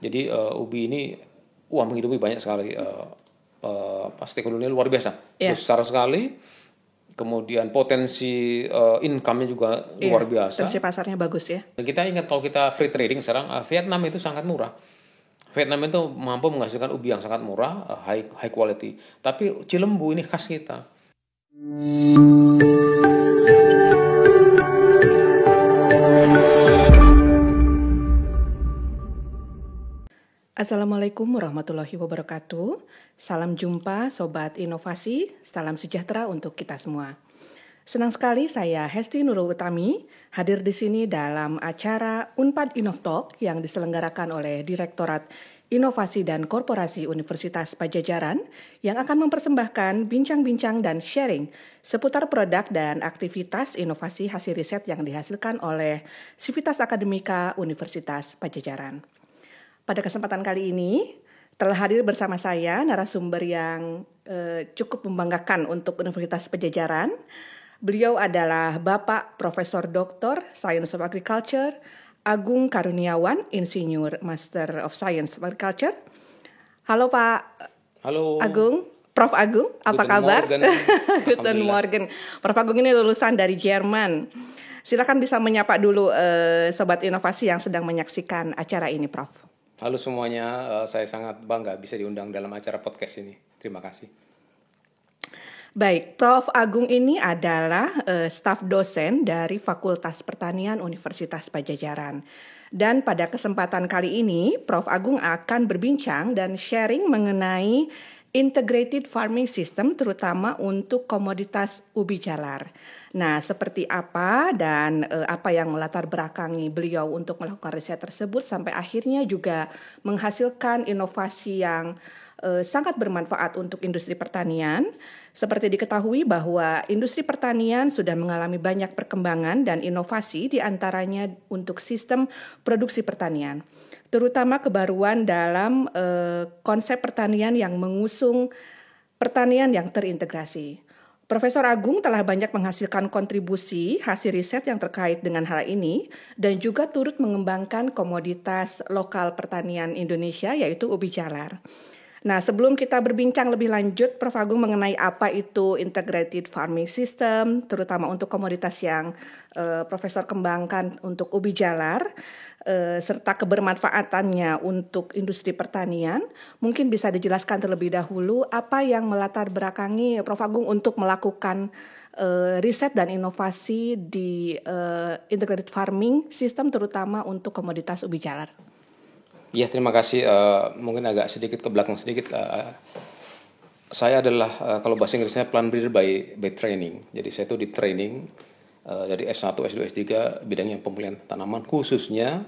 Jadi ubi ini menghidupi banyak sekali stakeholder luar biasa, besar sekali. Kemudian potensi income-nya juga luar biasa. Potensi pasarnya bagus ya. Dan kita ingat kalau kita free trading sekarang, Vietnam itu sangat murah. Vietnam itu mampu menghasilkan ubi yang sangat murah, high quality. Tapi Cilembu ini khas kita. Assalamualaikum warahmatullahi wabarakatuh. Salam jumpa Sobat Inovasi, salam sejahtera untuk kita semua. Senang sekali saya Hesti Nurul Utami hadir di sini dalam acara Unpad Innovtalk yang diselenggarakan oleh Direktorat Inovasi dan Korporasi Universitas Padjadjaran yang akan mempersembahkan bincang-bincang dan sharing seputar produk dan aktivitas inovasi hasil riset yang dihasilkan oleh Sivitas Akademika Universitas Padjadjaran. Pada kesempatan kali ini telah hadir bersama saya narasumber yang cukup membanggakan untuk Universitas Padjadjaran. Beliau adalah Bapak Profesor Dr. Science of Agriculture Agung Karuniawan, Insinyur Master of Science of Agriculture. Halo Pak. Halo. Agung, Prof. Agung, apa kabar? Guten Morgen. Prof. Agung ini lulusan dari Jerman. Silakan bisa menyapa dulu Sobat Inovasi yang sedang menyaksikan acara ini, Prof. Halo semuanya, saya sangat bangga bisa diundang dalam acara podcast ini. Terima kasih. Baik, Prof. Agung ini adalah staf dosen dari Fakultas Pertanian Universitas Padjadjaran. Dan pada kesempatan kali ini, Prof. Agung akan berbincang dan sharing mengenai integrated farming system terutama untuk komoditas ubi jalar. Nah, seperti apa dan apa yang melatar belakangi beliau untuk melakukan riset tersebut sampai akhirnya juga menghasilkan inovasi yang sangat bermanfaat untuk industri pertanian. Seperti diketahui bahwa industri pertanian sudah mengalami banyak perkembangan dan inovasi di antaranya untuk sistem produksi pertanian. Terutama kebaruan dalam konsep pertanian yang mengusung pertanian yang terintegrasi. Profesor Agung telah banyak menghasilkan kontribusi hasil riset yang terkait dengan hal ini dan juga turut mengembangkan komoditas lokal pertanian Indonesia yaitu ubi jalar. Nah, sebelum kita berbincang lebih lanjut, Prof. Agung mengenai apa itu integrated farming system, terutama untuk komoditas yang Profesor kembangkan untuk ubi jalar, serta kebermanfaatannya untuk industri pertanian, mungkin bisa dijelaskan terlebih dahulu apa yang melatar belakangi Prof. Agung untuk melakukan riset dan inovasi di integrated farming system, terutama untuk komoditas ubi jalar. Ya, terima kasih. Mungkin agak sedikit ke belakang sedikit. Saya adalah kalau bahasa Inggrisnya plant breeder by training. Jadi saya itu di training dari S1, S2, S3 bidangnya pemulihan tanaman, khususnya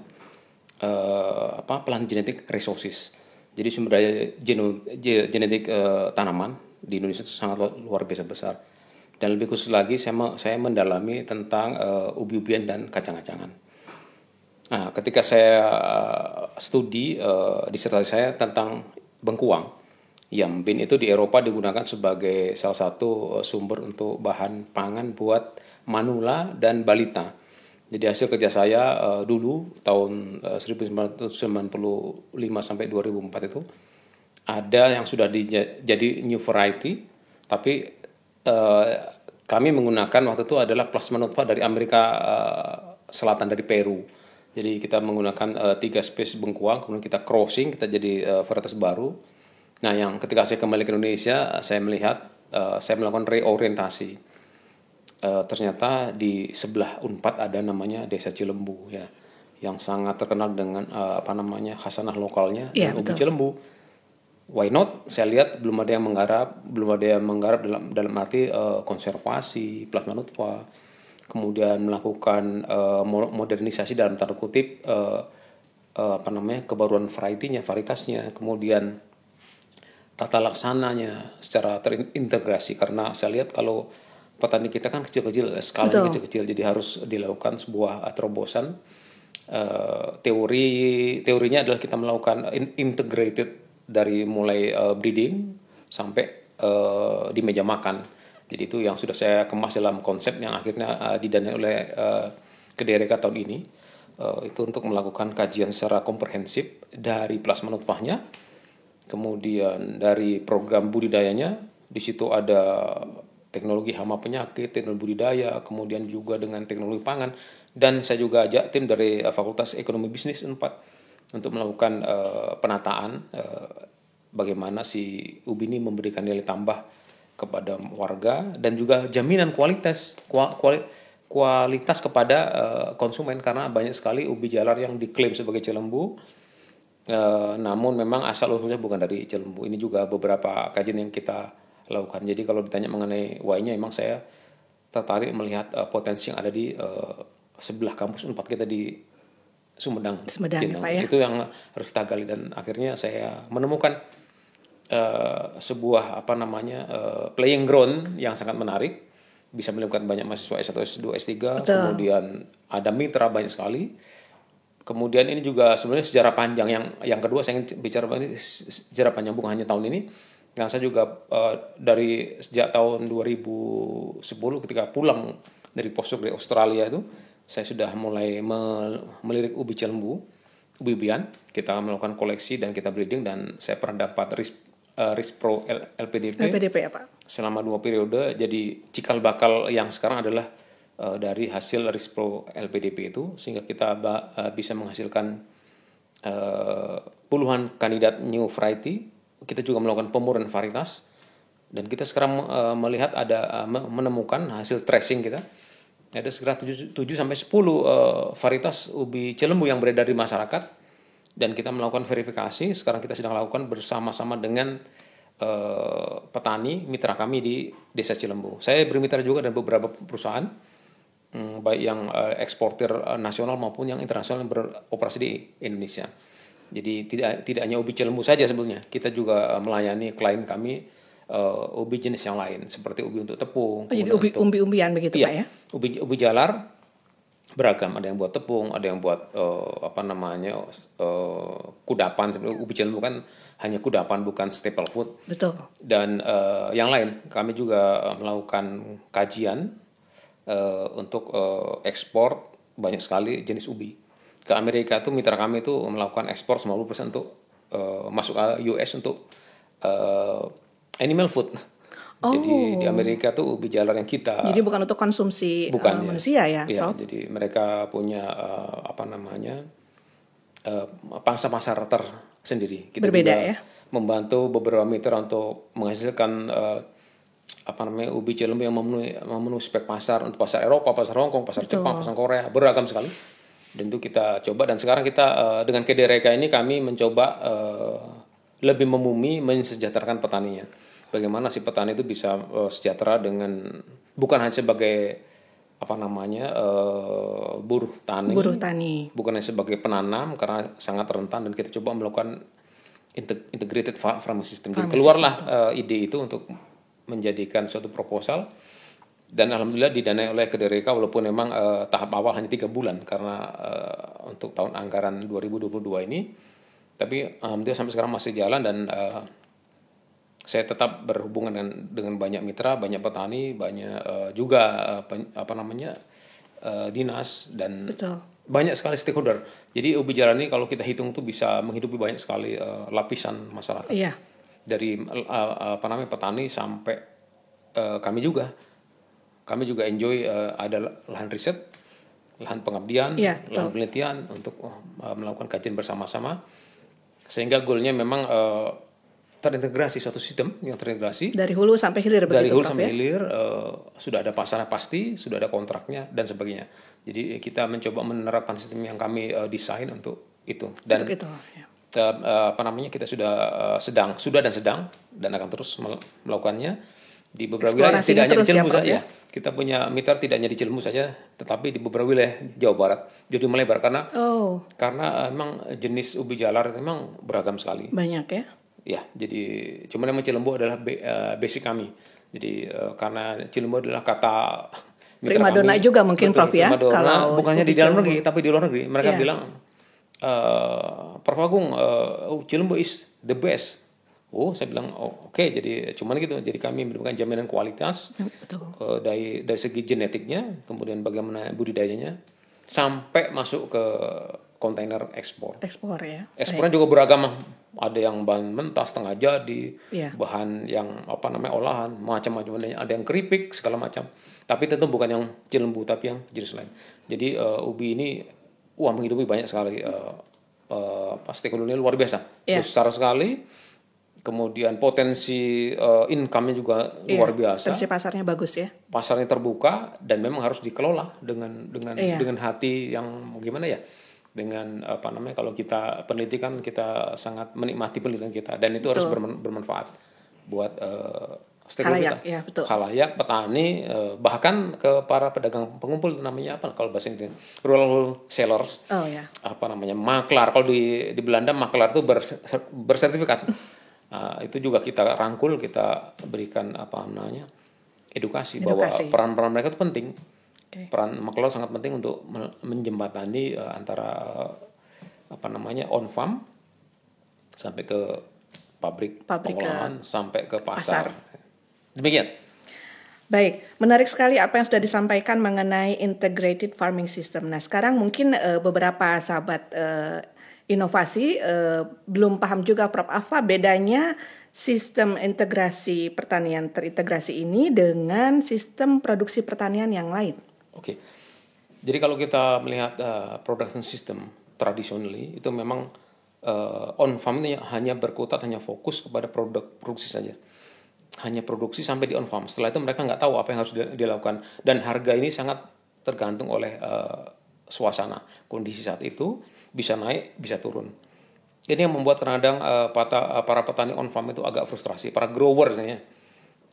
plant genetic resources. Jadi sumber daya genetik tanaman di Indonesia itu sangat luar biasa besar. Dan lebih khusus lagi saya mendalami tentang ubi-ubian dan kacang-kacangan. Nah, ketika saya studi disertasi saya tentang bengkuang, yang bin itu di Eropa digunakan sebagai salah satu sumber untuk bahan pangan buat manula dan balita. Jadi hasil kerja saya dulu tahun 1995 sampai 2004 itu ada yang sudah jadi new variety, tapi kami menggunakan waktu itu adalah plasma nutfah dari Amerika Selatan, dari Peru. Jadi kita menggunakan 3 spesies bengkuang, kemudian kita crossing, kita jadi varietas baru. Nah, yang ketika saya kembali ke Indonesia, saya melihat, saya melakukan reorientasi. Ternyata di sebelah Unpad ada namanya Desa Cilembu, ya, yang sangat terkenal dengan khasanah lokalnya dan ubi Cilembu. Why not? Saya lihat belum ada yang menggarap dalam arti konservasi plasma nutfah. Kemudian melakukan modernisasi dalam tanda kutip kebaruan varietasnya, kemudian tata laksananya secara terintegrasi, karena saya lihat kalau petani kita kan kecil-kecil, skalanya kecil-kecil, jadi harus dilakukan sebuah terobosan. Teorinya adalah kita melakukan integrated dari mulai breeding sampai di meja makan. Jadi itu yang sudah saya kemas dalam konsep yang akhirnya didanai oleh KDRK tahun ini. itu untuk melakukan kajian secara komprehensif dari plasma nutfahnya, kemudian dari program budidayanya. Di situ ada teknologi hama penyakit, teknologi budidaya, kemudian juga dengan teknologi pangan. Dan saya juga ajak tim dari Fakultas Ekonomi Bisnis Unpad untuk melakukan penataan bagaimana si ubi ini memberikan nilai tambah kepada warga dan juga jaminan kualitas kepada konsumen, karena banyak sekali ubi jalar yang diklaim sebagai Cilembu, namun memang asal usulnya bukan dari Cilembu. Ini juga beberapa kajian yang kita lakukan. Jadi kalau ditanya mengenai why-nya, memang saya tertarik melihat potensi yang ada di sebelah kampus Unpad kita di Sumedang ya, Pak, ya? Itu yang harus kita gali, dan akhirnya saya menemukan sebuah playing ground yang sangat menarik, bisa melibatkan banyak mahasiswa S1, S2, S3. Betul. Kemudian ada mitra banyak sekali. Kemudian ini juga sebenarnya sejarah panjang. Yang kedua saya ingin bicara ini sejarah panjang, bukan hanya tahun ini. Yang saya juga dari sejak tahun 2010 ketika pulang dari postdoc di Australia itu, saya sudah mulai melirik ubi Cilembu, ubi-ubian. Kita melakukan koleksi dan kita breeding, dan saya pernah dapat Rispro LPDP ya, Pak? Selama 2 periode. Jadi cikal bakal yang sekarang adalah dari hasil Rispro LPDP itu, sehingga kita bisa menghasilkan puluhan kandidat new variety. Kita juga melakukan pemurnian varietas, dan kita sekarang melihat menemukan hasil tracing kita ada sekitar 7 sampai 10 varietas ubi Cilembu yang beredar di masyarakat, dan kita melakukan verifikasi. Sekarang kita sedang lakukan bersama-sama dengan petani mitra kami di Desa Cilembu. Saya bermitra juga dengan beberapa perusahaan, baik yang eksportir nasional maupun yang internasional yang beroperasi di Indonesia. Jadi tidak hanya ubi Cilembu saja sebetulnya. Kita juga melayani klien kami ubi jenis yang lain, seperti ubi untuk tepung. Jadi umbi-umbian begitu, iya, Pak, ya? Ubi jalar beragam, ada yang buat tepung, ada yang buat kudapan. Ubi Cilembu kan hanya kudapan, bukan staple food. Betul. Dan yang lain, kami juga melakukan kajian untuk ekspor banyak sekali jenis ubi ke Amerika. Tuh mitra kami itu melakukan ekspor 90% untuk masuk ke US untuk animal food. Jadi di Amerika tuh ubi jalar yang kita, jadi bukan untuk konsumsi manusia ya, Prof? Jadi mereka punya pangsa pasar tersendiri. Kita berbeda juga ya, membantu beberapa mitra untuk menghasilkan ubi Cilembu yang memenuhi spek pasar untuk pasar Eropa, pasar Hongkong, pasar Jepang, pasar Korea, beragam sekali. Dan itu kita coba, dan sekarang kita dengan KDRK ini kami mencoba lebih mensejahterakan petaninya. Bagaimana si petani itu bisa sejahtera dengan bukan hanya sebagai buruh tani, bukan hanya sebagai penanam, karena sangat rentan, dan kita coba melakukan integrated farming system. Jadi keluarlah ide itu untuk menjadikan suatu proposal, dan alhamdulillah didanai oleh KDRK, walaupun memang tahap awal hanya 3 bulan karena untuk tahun anggaran 2022 ini, tapi alhamdulillah sampai sekarang masih jalan, dan saya tetap berhubungan dengan banyak mitra, banyak petani, banyak juga dinas, dan betul, banyak sekali stakeholder. Jadi ubi jalar ini kalau kita hitung tuh bisa menghidupi banyak sekali lapisan masyarakat. Iya. Dari petani sampai kami juga enjoy ada lahan riset, lahan pengabdian, lahan penelitian untuk melakukan kajian bersama-sama, sehingga goalnya memang terintegrasi, suatu sistem yang terintegrasi dari hulu sampai hilir. Dari hulu sampai hilir, sudah ada pasarnya pasti, sudah ada kontraknya dan sebagainya. Jadi kita mencoba menerapkan sistem yang kami desain untuk itu. Dan untuk itu, ya. Kita sudah dan akan terus melakukannya di beberapa wilayah, tidak hanya di Cilembu saja. Kita punya mitra tidak hanya di Cilembu saja, tetapi di beberapa wilayah Jawa Barat. Jadi melebar karena memang jenis ubi jalar memang beragam sekali. Banyak ya. Ya, jadi cuman memang Cilembu adalah basic kami. Jadi karena Cilembu adalah kata primadona juga mungkin, Prof, ya. Kalau bukan hanya di dalam negeri tapi di luar negeri. Mereka bilang Prof Agung, Cilembu is the best. Saya bilang oke. Jadi cuman gitu. Jadi kami memberikan jaminan kualitas dari segi genetiknya, kemudian bagaimana budidayanya, sampai masuk ke kontainer ekspor. Ekspor ya. Ekspornya juga beragam, ada yang bahan mentah setengah jadi, Iya. bahan yang olahan, macam-macam, ada yang keripik segala macam. Tapi tentu bukan yang Cilembu, tapi yang jenis lain. Jadi ubi ini menghidupi banyak sekali stakeholder luar biasa, besar sekali. Kemudian potensi income-nya juga luar biasa. Potensi pasarnya bagus ya. Pasarnya terbuka dan memang harus dikelola dengan hati yang gimana ya? Dengan kalau kita penelitikan, kita sangat menikmati penelitian kita, dan itu harus bermanfaat buat stakeholder kita. Ya, betul. Khalayak, petani, bahkan ke para pedagang pengumpul, namanya apa kalau bahasa Inggris, rural sellers. Maklar. Kalau di Belanda maklar itu bersertifikat. Itu juga kita rangkul, kita berikan edukasi bahwa peran-peran mereka itu penting. Peran maklar sangat penting untuk menjembatani antara on farm sampai ke pabrik pengolahan sampai ke pasar. Demikian. Baik, menarik sekali apa yang sudah disampaikan mengenai integrated farming system. Nah, sekarang mungkin beberapa sahabat inovasi belum paham juga, Prof, apa bedanya sistem integrasi pertanian terintegrasi ini dengan sistem produksi pertanian yang lain. Oke. Jadi kalau kita melihat production system traditionally, itu memang on farm ini hanya berkutat, hanya fokus kepada produksi saja. Hanya produksi sampai di on farm. Setelah itu mereka nggak tahu apa yang harus dilakukan. Dan harga ini sangat tergantung oleh suasana. Kondisi saat itu bisa naik, bisa turun. Ini yang membuat kadang-kadang para petani on farm itu agak frustrasi. Para growers ya.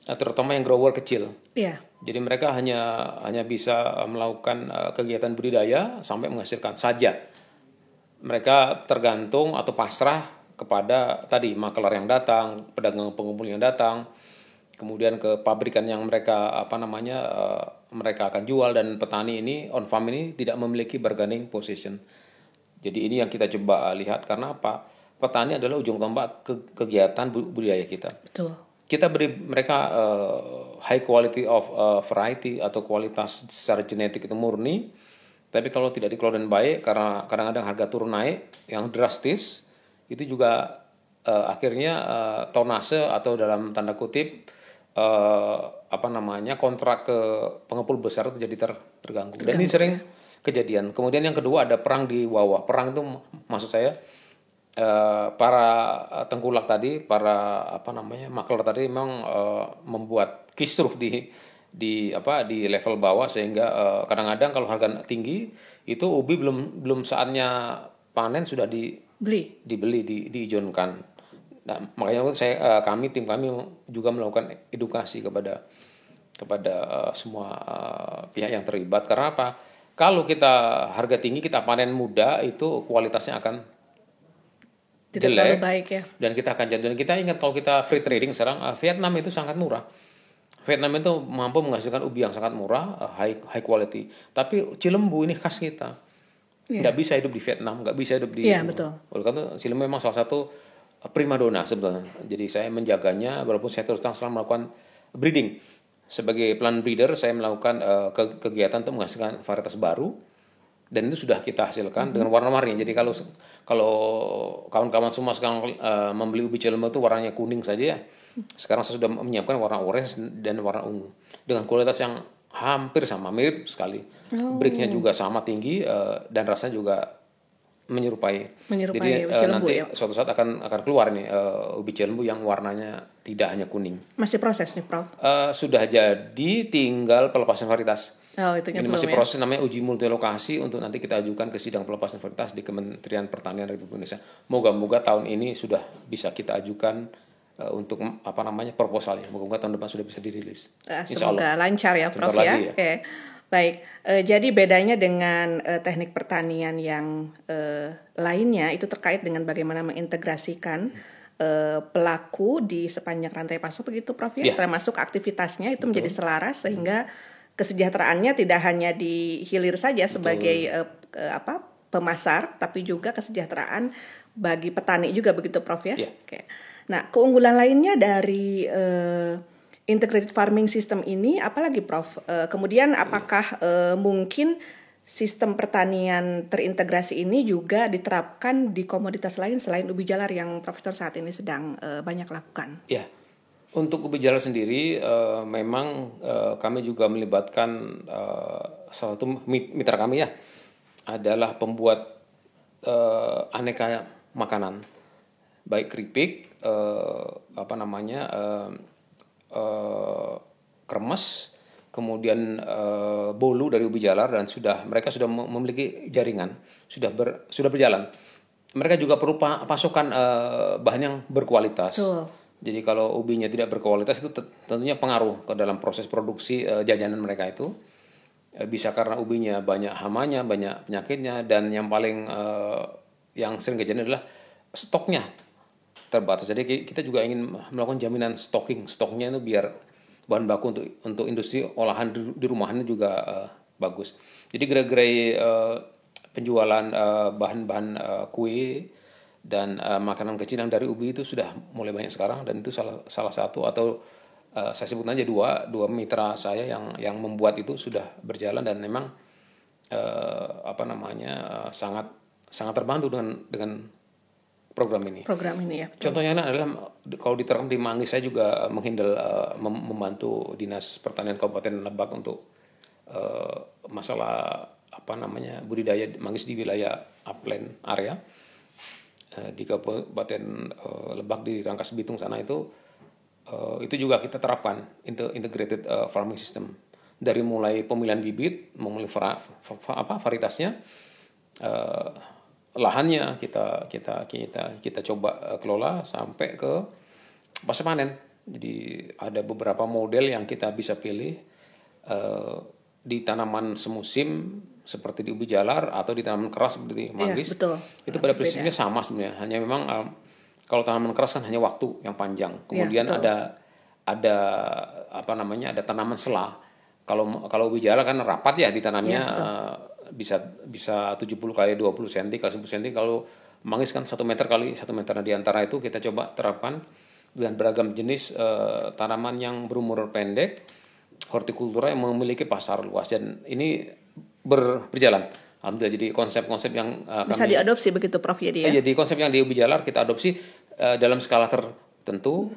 Terutama yang grower kecil. Iya. Jadi mereka hanya bisa melakukan kegiatan budidaya sampai menghasilkan saja. Mereka tergantung atau pasrah kepada tadi maklar yang datang, pedagang pengumpul yang datang, kemudian ke pabrikan yang mereka mereka akan jual, dan petani ini on farm ini tidak memiliki bargaining position. Jadi ini yang kita coba lihat, karena apa? Petani adalah ujung tombak kegiatan budidaya kita. Betul. Kita beri mereka high quality of variety atau kualitas secara genetik itu murni, tapi kalau tidak dikelola dengan baik, karena kadang-kadang harga turun naik yang drastis, itu juga akhirnya tonase atau dalam tanda kutip kontrak ke pengepul besar itu jadi terganggu. Dan ini sering kejadian. Kemudian yang kedua ada perang di bawah. Perang itu maksud saya para tengkulak tadi, para maklar tadi memang membuat kisruh di level bawah, sehingga kadang-kadang kalau harga tinggi itu ubi belum saatnya panen sudah dibeli, diizinkan. Nah, makanya tim kami juga melakukan edukasi kepada semua pihak yang terlibat. Karena apa? Kalau kita harga tinggi, kita panen muda, itu kualitasnya akan tidak terlalu baik ya. Dan kita akan jadi. Dan kita ingat kalau kita free trading sekarang, Vietnam itu sangat murah. Vietnam itu mampu menghasilkan ubi yang sangat murah, high quality. Tapi Cilembu ini khas kita. Nggak bisa hidup di Vietnam, nggak bisa hidup di. Iya, betul. Oleh karena Cilembu memang salah satu primadona sebetulnya. Jadi saya menjaganya, walaupun saya terus terang selalu melakukan breeding. Sebagai plant breeder, saya melakukan kegiatan untuk menghasilkan varietas baru. Dan itu sudah kita hasilkan dengan warna-warni. Jadi kalau kawan-kawan semua sekarang membeli ubi Cilembu itu warnanya kuning saja ya. Sekarang saya sudah menyiapkan warna orange dan warna ungu dengan kualitas yang hampir sama, mirip sekali. Breaknya juga sama tinggi dan rasanya juga menyerupai. Jadi nanti suatu saat akan keluar nih ubi Cilembu yang warnanya tidak hanya kuning. Masih proses nih, Prof? Sudah jadi, tinggal pelepasan varietas. Ini masih proses, namanya uji multilokasi, untuk nanti kita ajukan ke sidang pelepasan varietas di Kementerian Pertanian Republik Indonesia. Moga-moga tahun ini sudah bisa kita ajukan untuk proposalnya. Moga-moga tahun depan sudah bisa dirilis. Semoga lancar ya, Prof ya. Oke. Baik, jadi bedanya dengan teknik pertanian yang lainnya itu terkait dengan bagaimana mengintegrasikan pelaku di sepanjang rantai pasok, begitu Prof ya, termasuk aktivitasnya itu menjadi selaras, sehingga kesejahteraannya tidak hanya di hilir saja sebagai pemasar, tapi juga kesejahteraan bagi petani juga, begitu Prof ya. Oke. Nah, keunggulan lainnya dari integrated farming system ini apalagi, Prof? Kemudian apakah mungkin sistem pertanian terintegrasi ini juga diterapkan di komoditas lain selain ubi jalar yang Profesor saat ini sedang banyak lakukan. Ya, untuk ubi jalar sendiri memang kami juga melibatkan salah satu mitra kami ya adalah pembuat aneka makanan, baik keripik, kremes, kemudian bolu dari ubi jalar, dan mereka sudah memiliki jaringan, sudah berjalan. Mereka juga perlu pasokan bahan yang berkualitas. Betul. Jadi kalau ubinya tidak berkualitas itu tentunya pengaruh ke dalam proses produksi jajanan mereka itu. Bisa karena ubinya banyak hamanya, banyak penyakitnya, dan yang paling yang sering kejadian adalah stoknya terbatas. Jadi kita juga ingin melakukan jaminan stoknya itu biar bahan baku untuk industri olahan di rumahan juga bagus. Jadi gerai-gerai penjualan bahan-bahan kue dan makanan kecil yang dari ubi itu sudah mulai banyak sekarang, dan itu salah satu atau saya sebut aja dua mitra saya yang membuat itu sudah berjalan, dan memang sangat sangat terbantu dengan program ini. Program ini ya. Contohnya adalah kalau diterapkan di Manggis, saya juga membantu Dinas Pertanian Kabupaten Lebak untuk masalah budidaya Manggis di wilayah upland area di Kabupaten Lebak di Rangkas Bitung sana itu juga kita terapkan integrated farming system, dari mulai pemilihan bibit, memilih varietasnya, lahannya kita coba kelola sampai ke pasca panen. Jadi ada beberapa model yang kita bisa pilih di tanaman semusim seperti di ubi jalar atau di tanaman keras seperti manggis. Ya, betul. Itu pada prinsipnya sama sebenarnya. Hanya memang kalau tanaman keras kan hanya waktu yang panjang. Kemudian ada tanaman selah. Kalau ubi jalar kan rapat ya ditanamnya. Bisa 70 kali 20 cm kali 10 cm. Kalau manggis kan 1 meter kali 1 meter. Nah, di antara itu kita coba terapkan dengan beragam jenis tanaman yang berumur pendek, hortikultura yang memiliki pasar luas, dan ini berjalan. Alhamdulillah, jadi konsep-konsep yang bisa diadopsi begitu Prof ya dia. Jadi konsep yang di ubi jalar kita adopsi dalam skala tertentu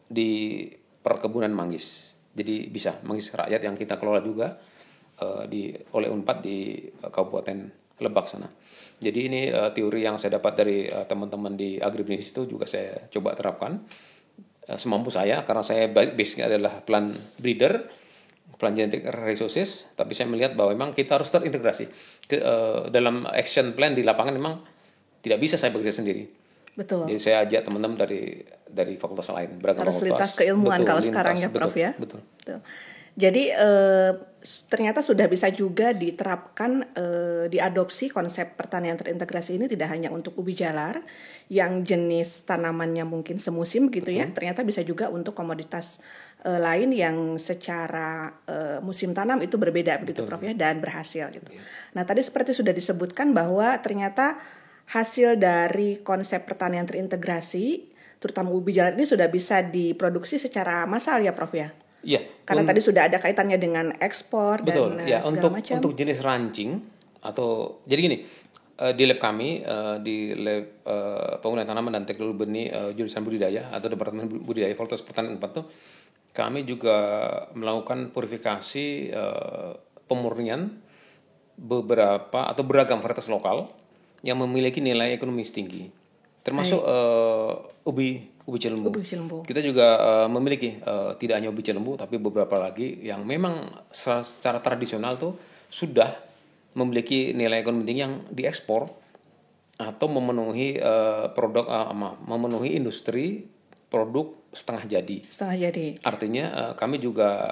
di perkebunan manggis. Jadi bisa manggis rakyat yang kita kelola juga oleh Unpad di Kabupaten Lebak sana. Jadi ini teori yang saya dapat dari teman-teman di agribisnis itu juga saya coba terapkan semampu saya, karena saya base-nya adalah plant breeder, plant genetic resources, tapi saya melihat bahwa memang kita harus terintegrasi dalam action plan di lapangan. Memang tidak bisa saya bekerja sendiri. Betul. Jadi saya ajak teman-teman dari fakultas lain, beragam harus fakultas. Lintas keilmuan kalau sekarang ya Prof ya. Betul. Jadi ternyata sudah bisa juga diterapkan, diadopsi konsep pertanian terintegrasi ini tidak hanya untuk ubi jalar yang jenis tanamannya mungkin semusim gitu ya. Ternyata bisa juga untuk komoditas lain yang secara musim tanam itu berbeda begitu Prof ya, dan berhasil gitu. Nah, tadi seperti sudah disebutkan bahwa ternyata hasil dari konsep pertanian terintegrasi terutama ubi jalar ini sudah bisa diproduksi secara massal ya Prof ya. Iya. Karena tadi sudah ada kaitannya dengan ekspor dan segala macam. Untuk jenis ranching atau jadi gini, di lab kami di lab penggunaan tanaman dan teknologi benih jurusan budidaya atau Departemen Budidaya Fakultas Pertanian Unpad itu kami juga melakukan purifikasi pemurnian beberapa atau beragam varietas lokal yang memiliki nilai ekonomis tinggi, termasuk ubi cilembu. Kita juga memiliki tidak hanya ubi cilembu, tapi beberapa lagi yang memang secara tradisional tuh sudah memiliki nilai ekonomi tinggi yang diekspor atau memenuhi memenuhi industri produk setengah jadi. Artinya kami juga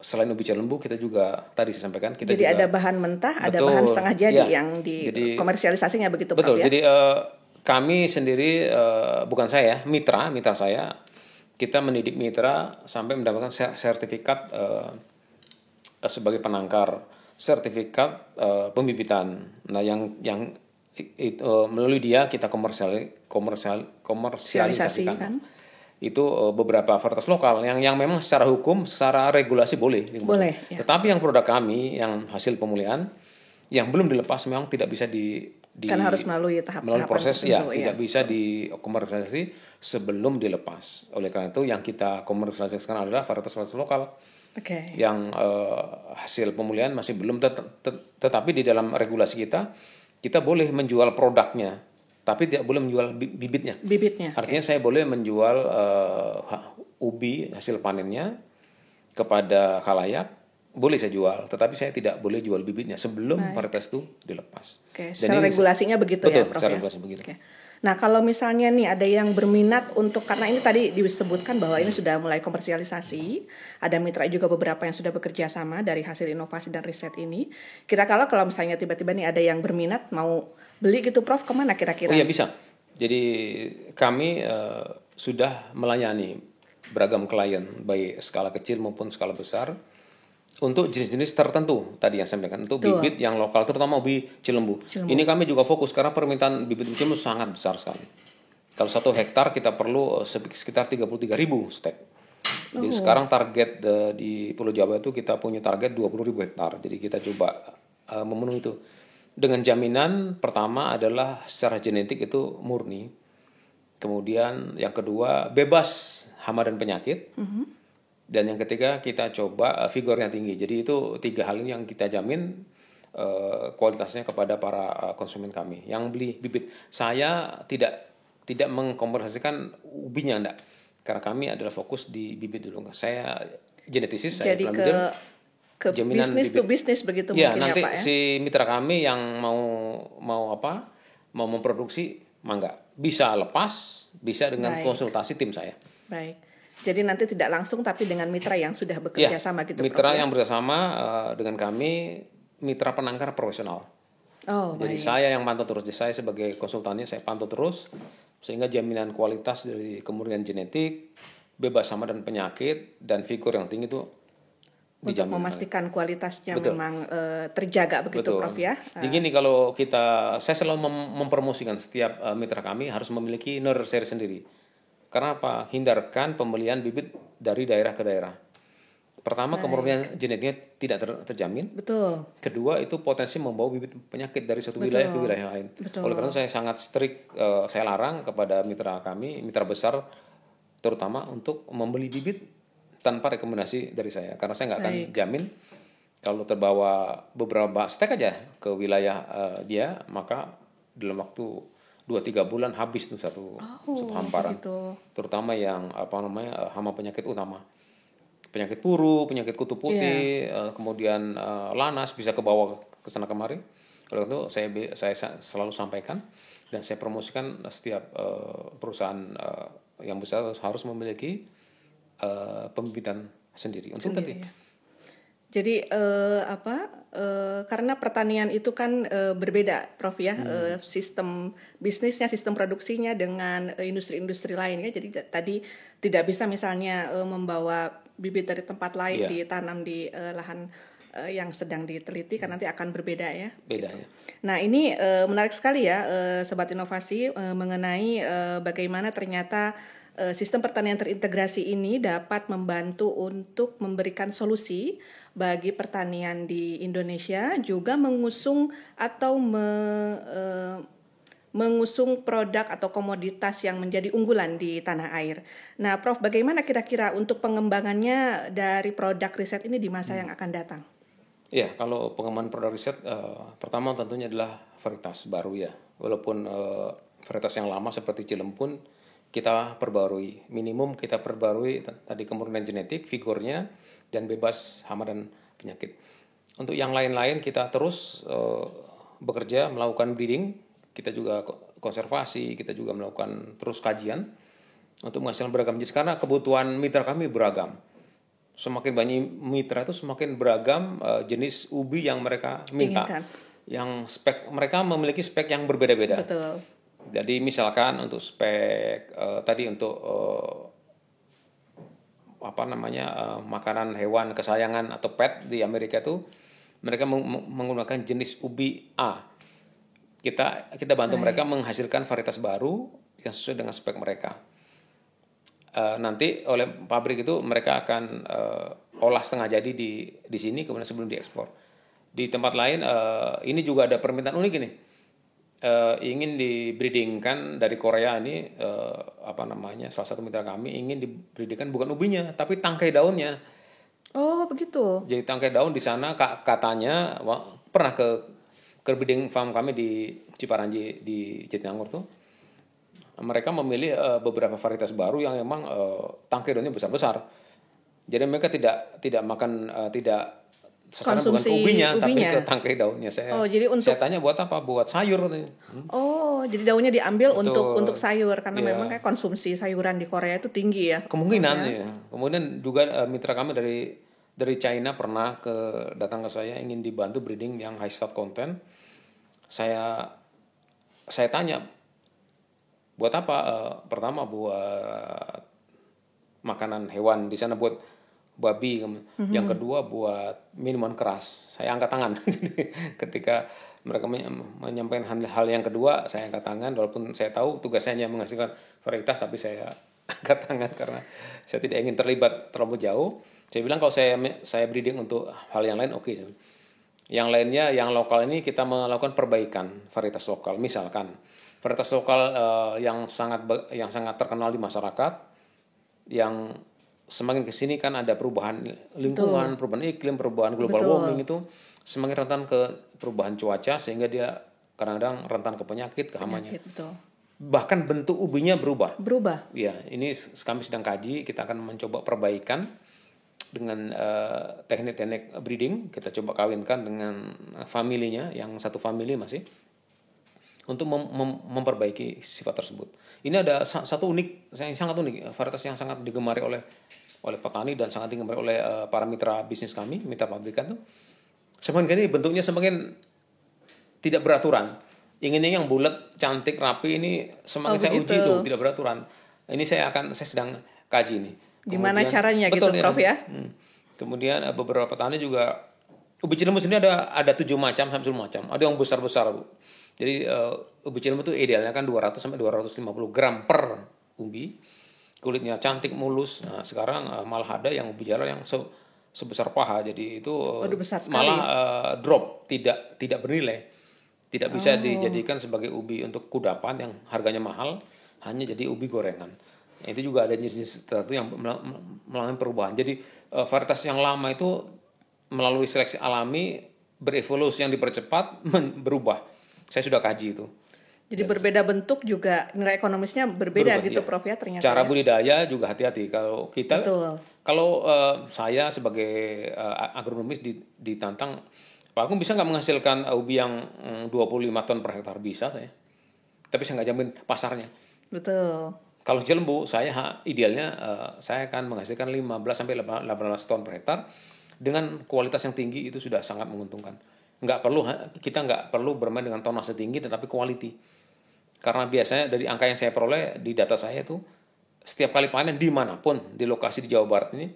selain ubi cilembu, kita juga tadi saya sampaikan kita jadi juga ada bahan mentah, ada bahan setengah jadi yang komersialisasinya begitu Prof ya. Jadi kami sendiri, bukan saya, mitra saya, kita mendidik mitra sampai mendapatkan sertifikat sebagai penangkar, sertifikat pembibitan. Nah, yang melalui dia kita komersialisasikan. Kan? Itu beberapa varietas lokal yang memang secara hukum, secara regulasi boleh. Boleh. Ya. Tetapi yang produk kami, yang hasil pemulihan, yang belum dilepas memang tidak bisa kan harus melalui tahap-tahapan proses tertentu, tidak bisa dikomersialisasi sebelum dilepas. Oleh karena itu yang kita komersialisasikan adalah varietas lokal. Yang hasil pemulihan masih belum tetapi di dalam regulasi kita boleh menjual produknya tapi tidak boleh menjual bibitnya. Artinya saya boleh menjual ubi hasil panennya kepada khalayak, boleh saya jual, tetapi saya tidak boleh jual bibitnya sebelum varietas itu dilepas. Secara regulasinya begitu. Betul, ya, Prof. Secara regulasi begitu. Nah, kalau misalnya nih ada yang berminat untuk, karena ini tadi disebutkan bahwa ini sudah mulai komersialisasi, ada mitra juga beberapa yang sudah bekerja sama dari hasil inovasi dan riset ini. Kira-kira kalau misalnya tiba-tiba nih ada yang berminat mau beli gitu, Prof, kemana kira-kira? Oh iya, bisa. Jadi kami sudah melayani beragam klien, baik skala kecil maupun skala besar, untuk jenis-jenis tertentu tadi yang saya sampaikan, untuk bibit yang lokal, terutama ubi Cilembu. Ini kami juga fokus karena permintaan bibit ubi Cilembu sangat besar sekali. Kalau 1 hektar kita perlu sekitar 33.000 stek. Jadi sekarang target di Pulau Jawa itu kita punya target 20.000 hektar. Jadi kita coba memenuhi itu. Dengan jaminan pertama adalah secara genetik itu murni. Kemudian yang kedua bebas hama dan penyakit. Dan yang ketiga kita coba vigor yang tinggi. Jadi itu 3 hal ini yang kita jamin kualitasnya kepada para konsumen kami yang beli bibit. Saya tidak mengkomersialisasikan ubinya, enggak. Karena kami adalah fokus di bibit dulu. Saya genetisis, jadi saya ke bisnis to bisnis begitu ya, mungkin nanti ya Pak ya. Si mitra kami yang mau memproduksi mangga bisa lepas, bisa dengan konsultasi tim saya. Baik. Jadi nanti tidak langsung tapi dengan mitra yang sudah bekerja sama gitu. Mitra yang bersama dengan kami, mitra penangkar profesional. Jadi saya yang pantau terus, saya sebagai konsultannya saya pantau terus sehingga jaminan kualitas dari kemurnian genetik, bebas hama dan penyakit dan vigor yang tinggi itu untuk memastikan kualitasnya memang terjaga begitu. Prof ya. Jadi gini, kalau saya selalu mempromosikan setiap mitra kami harus memiliki nursery sendiri. Karena apa? Hindarkan pembelian bibit dari daerah ke daerah. Pertama, kemurnian genetiknya tidak terjamin. Betul. Kedua, itu potensi membawa bibit penyakit dari satu wilayah ke wilayah lain. Oleh karena saya sangat strict, saya larang kepada mitra kami, mitra besar terutama untuk membeli bibit tanpa rekomendasi dari saya. Karena saya nggak akan jamin kalau terbawa beberapa stek aja ke wilayah dia, maka dalam waktu 2-3 bulan habis tuh satu hamparan. Terutama yang hama penyakit utama. Penyakit puru, penyakit kutu putih, kemudian lanas bisa kebawa ke sana kemari. Oleh itu saya selalu sampaikan dan saya promosikan setiap perusahaan yang besar harus memiliki pembibitan sendiri untuk tadi. Jadi karena pertanian itu kan berbeda, Prof ya, sistem bisnisnya, sistem produksinya dengan industri-industri lain ya. Jadi tadi tidak bisa misalnya membawa bibit dari tempat lain ditanam di lahan yang sedang diteliti, karena nanti akan berbeda ya. Bedanya. Nah ini menarik sekali ya, Sobat Inovasi, mengenai bagaimana ternyata sistem pertanian terintegrasi ini dapat membantu untuk memberikan solusi bagi pertanian di Indonesia, juga mengusung atau mengusung produk atau komoditas yang menjadi unggulan di tanah air. Nah, Prof, bagaimana kira-kira untuk pengembangannya dari produk riset ini di masa yang akan datang? Ya, kalau pengembangan produk riset, pertama tentunya adalah varietas baru ya. Walaupun varietas yang lama seperti Cilempun kita perbarui, minimum kita perbarui tadi kemurnian genetik, vigornya, dan bebas hama dan penyakit. Untuk yang lain-lain kita terus bekerja melakukan breeding, kita juga konservasi, kita juga melakukan terus kajian untuk menghasilkan beragam jenis karena kebutuhan mitra kami beragam. Semakin banyak mitra itu semakin beragam jenis ubi yang mereka minta. Yang spek mereka memiliki spek yang berbeda-beda. Betul. Jadi misalkan untuk spek tadi untuk makanan hewan kesayangan atau pet di Amerika itu mereka menggunakan jenis ubi A. Kita bantu mereka menghasilkan varietas baru yang sesuai dengan spek mereka. Nanti oleh pabrik itu mereka akan olah setengah jadi di sini kemudian sebelum diekspor. Di tempat lain ini juga ada permintaan unik ini. Ingin dibreedingkan dari Korea ini salah satu mitra kami ingin dibreedingkan bukan ubinya tapi tangkai daunnya. Oh, begitu. Jadi tangkai daun di sana katanya pernah ke breeding farm kami di Ciparanji di Jatinangor tuh. Mereka memilih beberapa varietas baru yang memang tangkai daunnya besar-besar. Jadi mereka tidak makan tidak sasaran bukan ke ubinya, tapi ke tangkai daunnya. Saya tanya buat apa? Buat sayur. Oh, jadi daunnya diambil untuk sayur karena memang kayak konsumsi sayuran di Korea itu tinggi ya. Kemungkinan ya. Kemudian juga mitra kami dari China pernah datang ke saya ingin dibantu breeding yang high salt content. Saya tanya buat apa? Pertama buat makanan hewan di sana buat babi, yang kedua buat minuman keras. Saya angkat tangan. Ketika mereka menyampaikan hal yang kedua, saya angkat tangan. Walaupun saya tahu tugas saya hanya menghasilkan varietas, tapi saya angkat tangan karena saya tidak ingin terlibat terlalu jauh. Saya bilang kalau saya breeding untuk hal yang lain, oke. Yang lainnya, yang lokal ini kita melakukan perbaikan varietas lokal. Misalkan varietas lokal yang sangat terkenal di masyarakat, yang semakin kesini kan ada perubahan lingkungan, perubahan iklim, perubahan global warming itu semakin rentan ke perubahan cuaca sehingga dia kadang-kadang rentan ke penyakit, ke hamanya. Bahkan bentuk ubinya berubah. Ya, ini kami sedang kaji, kita akan mencoba perbaikan dengan teknik-teknik breeding, kita coba kawinkan dengan familinya yang satu famili masih untuk memperbaiki sifat tersebut. Ini ada satu unik, yang sangat unik, varietas yang sangat digemari oleh petani dan sangat digemari oleh para mitra bisnis kami, mitra pabrikan tuh. Semakin ini bentuknya semakin tidak beraturan. Inginnya yang bulat, cantik, rapi, ini semakin saya uji tuh tidak beraturan. Ini saya sedang kaji nih. Gimana caranya betul, gitu Prof ya? Kemudian beberapa petani juga ubi cilembu sendiri ada 7 macam sampai 10 macam. Ada yang besar-besar, Bu. Jadi ubi cilembu itu idealnya kan 200 sampai 250 gram per ubi. Kulitnya cantik, mulus. Nah, sekarang malah ada yang ubi jalar yang sebesar paha. Jadi itu malah drop, tidak bernilai. Tidak bisa dijadikan sebagai ubi untuk kudapan yang harganya mahal, hanya jadi ubi gorengan. Itu juga ada jenis-jenis tertentu yang melalui perubahan. Jadi varietas yang lama itu melalui seleksi alami berevolusi yang dipercepat berubah. Saya sudah kaji itu. Jadi berbeda bentuk juga nilai ekonomisnya berbeda gitu ya. Prof ya ternyata. Cara budidaya juga hati-hati. Kalau kita, saya sebagai agronomis ditantang, Pak Agung bisa nggak menghasilkan ubi yang 25 ton per hektar? Bisa saya. Tapi saya nggak jamin pasarnya. Betul. Kalau cilembu, saya idealnya saya akan menghasilkan 15 sampai 18 ton per hektar dengan kualitas yang tinggi, itu sudah sangat menguntungkan. Kita nggak perlu bermain dengan tonase tinggi, tetapi quality. Karena biasanya dari angka yang saya peroleh di data saya itu setiap kali panen dimanapun di lokasi di Jawa Barat ini,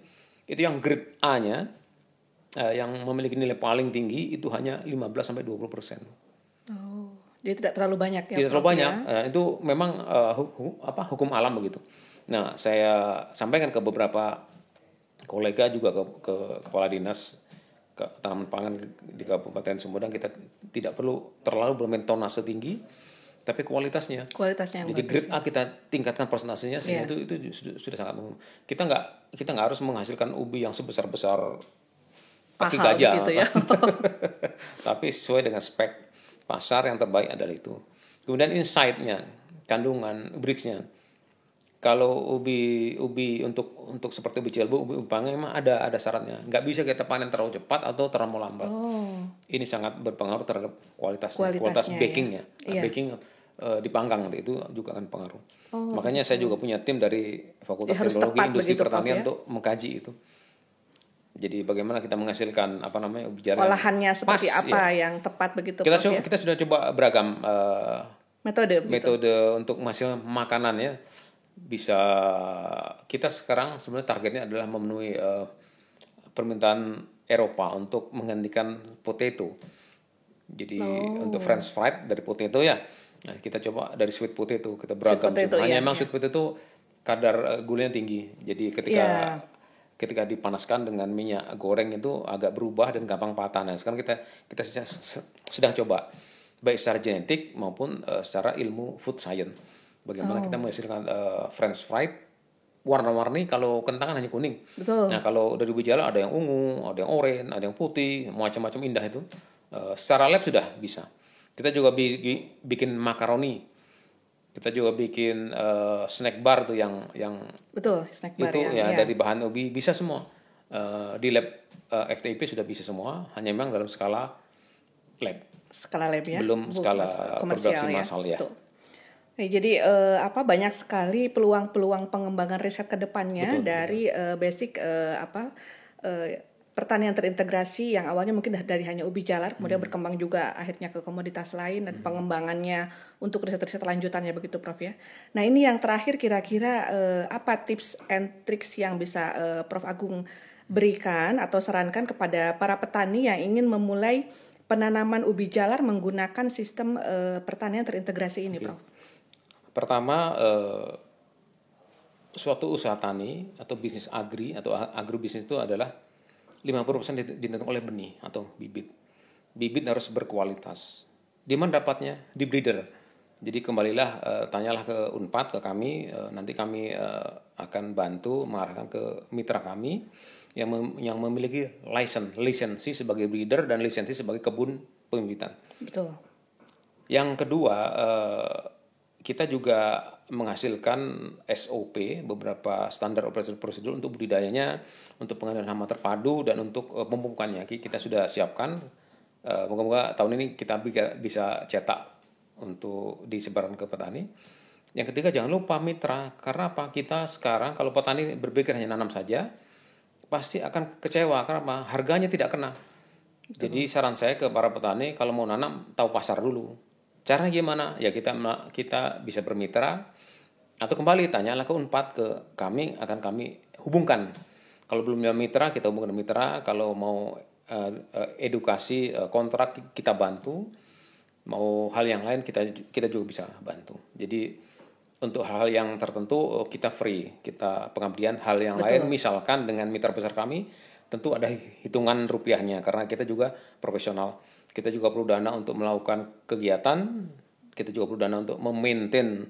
itu yang grade A-nya yang memiliki nilai paling tinggi itu hanya 15 sampai 20%. Oh, dia tidak terlalu banyak ya. Tidak terlalu banyak. Itu memang hukum alam begitu. Nah, saya sampaikan ke beberapa kolega juga ke kepala dinas ke tanaman pangan di Kabupaten Sumedang, kita tidak perlu terlalu bermain tonase tinggi. Tapi kualitasnya yang jadi grade A kita tingkatkan persentasenya sehingga itu sudah sangat menguntungkan. Kita nggak harus menghasilkan ubi yang sebesar kaki gajah gitu ya. Tapi sesuai dengan spek pasar yang terbaik adalah itu. Kemudian insight-nya, kandungan Brix-nya. Kalau ubi untuk seperti ubi cilembu, ubi panggang memang ada syaratnya. Nggak bisa kita panen terlalu cepat atau terlalu lambat. Ini sangat berpengaruh terhadap kualitas bakingnya. Ya. Baking dipanggang itu juga akan pengaruh. Makanya saya juga punya tim dari Fakultas Teknologi Industri Pertanian untuk mengkaji itu. Jadi bagaimana kita menghasilkan ubi jalar olahannya seperti apa yang tepat begitu. Kita sudah coba beragam metode untuk menghasilkan makanannya. Bisa kita sekarang sebenarnya targetnya adalah memenuhi permintaan Eropa untuk menggantikan potato. Jadi untuk French fried dari potato ya. Nah, kita coba dari sweet potato, kita beragam. Hanya memang sweet potato kadar gulanya tinggi. Jadi ketika ketika dipanaskan dengan minyak goreng itu agak berubah dan gampang patah. Nah, sekarang kita sedang coba baik secara genetik maupun secara ilmu food science. Bagaimana kita menghasilkan French fried warna-warni, kalau kentang kan hanya kuning. Betul. Nah, kalau dari ubi jalar ada yang ungu, ada yang oranye, ada yang putih, macam-macam indah itu. Secara lab sudah bisa. Kita juga bikin makaroni. Kita juga bikin snack bar tuh yang Betul, snack bar itu ya. dari bahan ubi bisa semua. Di lab FTIP sudah bisa semua, hanya memang dalam skala lab. Skala lab ya. Belum skala komersial produksi ya. massal ya. Betul. Jadi banyak sekali peluang-peluang pengembangan riset ke depannya dari basic pertanian terintegrasi yang awalnya mungkin dari hanya ubi jalar, kemudian berkembang juga akhirnya ke komoditas lain dan pengembangannya untuk riset-riset lanjutannya begitu Prof ya. Nah ini yang terakhir kira-kira apa tips and tricks yang bisa Prof Agung berikan atau sarankan kepada para petani yang ingin memulai penanaman ubi jalar menggunakan sistem pertanian terintegrasi ini Prof? Pertama, suatu usaha tani atau bisnis agri atau agrobisnis itu adalah 50% ditentukan oleh benih atau bibit. Bibit harus berkualitas. Di mana dapatnya? Di breeder. Jadi kembalilah, tanyalah ke Unpad, ke kami, nanti kami akan bantu mengarahkan ke mitra kami yang memiliki lisensi sebagai breeder dan lisensi sebagai kebun pembibitan. Betul. Yang kedua, kita juga menghasilkan SOP, beberapa standar operasi prosedur untuk budidayanya, untuk pengendalian hama terpadu, dan untuk pemupukannya. Kita sudah siapkan, moga-moga tahun ini kita bisa cetak untuk disebarkan ke petani. Yang ketiga, jangan lupa mitra, karena apa? Kita sekarang kalau petani berpikir hanya nanam saja, pasti akan kecewa, karena apa? Harganya tidak kena. Jadi saran saya ke para petani, kalau mau nanam, tahu pasar dulu. Caranya gimana? Ya kita bisa bermitra, atau kembali tanyalah ke Unpad, ke kami, akan kami hubungkan. Kalau belum punya mitra, kita hubungkan mitra. Kalau mau edukasi, kontrak, kita bantu. Mau hal yang lain, kita juga bisa bantu. Jadi untuk hal yang tertentu kita free, kita pengabdian. Hal yang lain, misalkan dengan mitra besar kami, tentu ada hitungan rupiahnya, karena kita juga profesional. Kita juga perlu dana untuk melakukan kegiatan, kita juga perlu dana untuk memaintain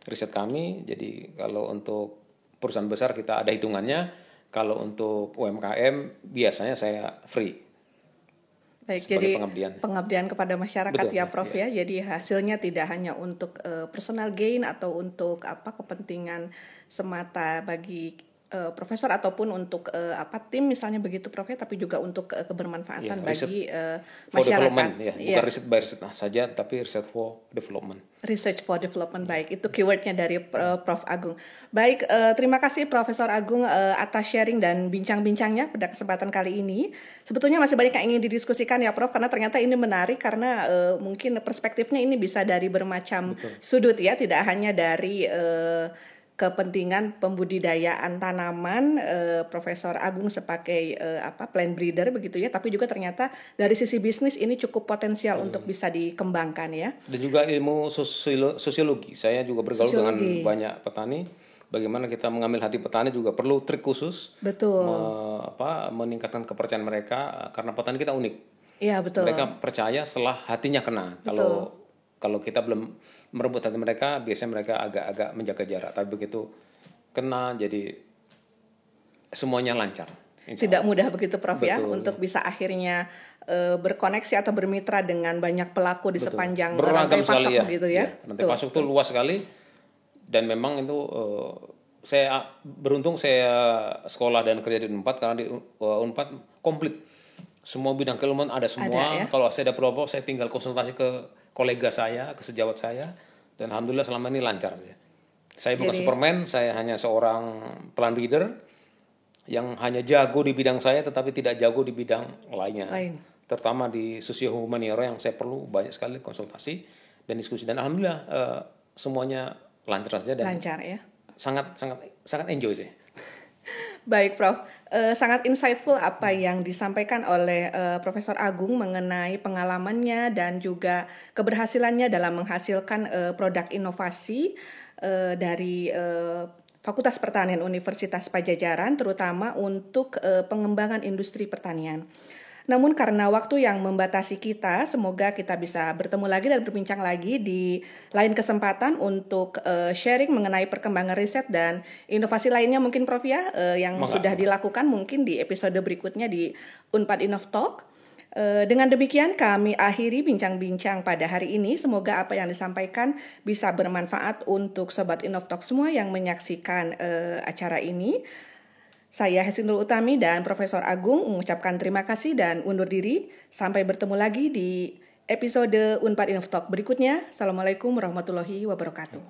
riset kami. Jadi kalau untuk perusahaan besar kita ada hitungannya, kalau untuk UMKM biasanya saya free. Baik, jadi pengabdian kepada masyarakat. Betul, ya Prof ya. Jadi hasilnya tidak hanya untuk personal gain atau untuk kepentingan semata bagi profesor ataupun untuk tim misalnya begitu Prof ya, tapi juga untuk kebermanfaatan bagi masyarakat. Bukan riset by riset saja, tapi riset for development. Research for development, baik, itu keywordnya dari Prof Agung. Baik, terima kasih Profesor Agung atas sharing dan bincang-bincangnya pada kesempatan kali ini. Sebetulnya masih banyak yang ingin didiskusikan ya Prof, karena ternyata ini menarik, karena mungkin perspektifnya ini bisa dari bermacam sudut ya, tidak hanya dari kepentingan pembudidayaan tanaman, Profesor Agung sebagai plant breeder begitu ya, tapi juga ternyata dari sisi bisnis ini cukup potensial untuk bisa dikembangkan ya. Dan juga ilmu sosiologi, saya juga bergaul dengan banyak petani. Bagaimana kita mengambil hati petani juga perlu trik khusus. Betul. Meningkatkan kepercayaan mereka, karena petani kita unik. Iya betul. Mereka percaya setelah hatinya kena. Kalau kita belum merebut hati mereka, biasanya mereka agak menjaga jarak. Tapi begitu kena, jadi semuanya lancar. Tidak mudah begitu Prof ya, untuk bisa akhirnya berkoneksi atau bermitra dengan banyak pelaku di sepanjang rantai pasok begitu ya. Rantai pasok itu luas sekali, dan memang itu saya beruntung saya sekolah dan kerja di Unpad, karena di Unpad komplit. Semua bidang keilmuan ada semua. Ada, ya? Kalau saya ada problem, saya tinggal konsultasi ke kolega saya, ke sejawat saya, dan alhamdulillah selama ini lancar saja. Saya bukan Superman, saya hanya seorang plant breeder yang hanya jago di bidang saya, tetapi tidak jago di bidang lainnya. Terutama di sosio-humaniora yang saya perlu banyak sekali konsultasi dan diskusi, dan alhamdulillah semuanya lancar saja dan lancar ya. Sangat enjoy sih. Baik Prof, sangat insightful apa yang disampaikan oleh Profesor Agung mengenai pengalamannya dan juga keberhasilannya dalam menghasilkan produk inovasi dari Fakultas Pertanian Universitas Padjadjaran, terutama untuk pengembangan industri pertanian. Namun karena waktu yang membatasi kita, semoga kita bisa bertemu lagi dan berbincang lagi di lain kesempatan untuk sharing mengenai perkembangan riset dan inovasi lainnya mungkin Prof ya, yang sudah dilakukan mungkin di episode berikutnya di Unpad Innov Talk. Dengan demikian kami akhiri bincang-bincang pada hari ini. Semoga apa yang disampaikan bisa bermanfaat untuk Sobat Innov Talk semua yang menyaksikan acara ini. Saya Hesinul Utami dan Profesor Agung mengucapkan terima kasih dan undur diri. Sampai bertemu lagi di episode Unpad Innov Talk berikutnya. Assalamualaikum warahmatullahi wabarakatuh.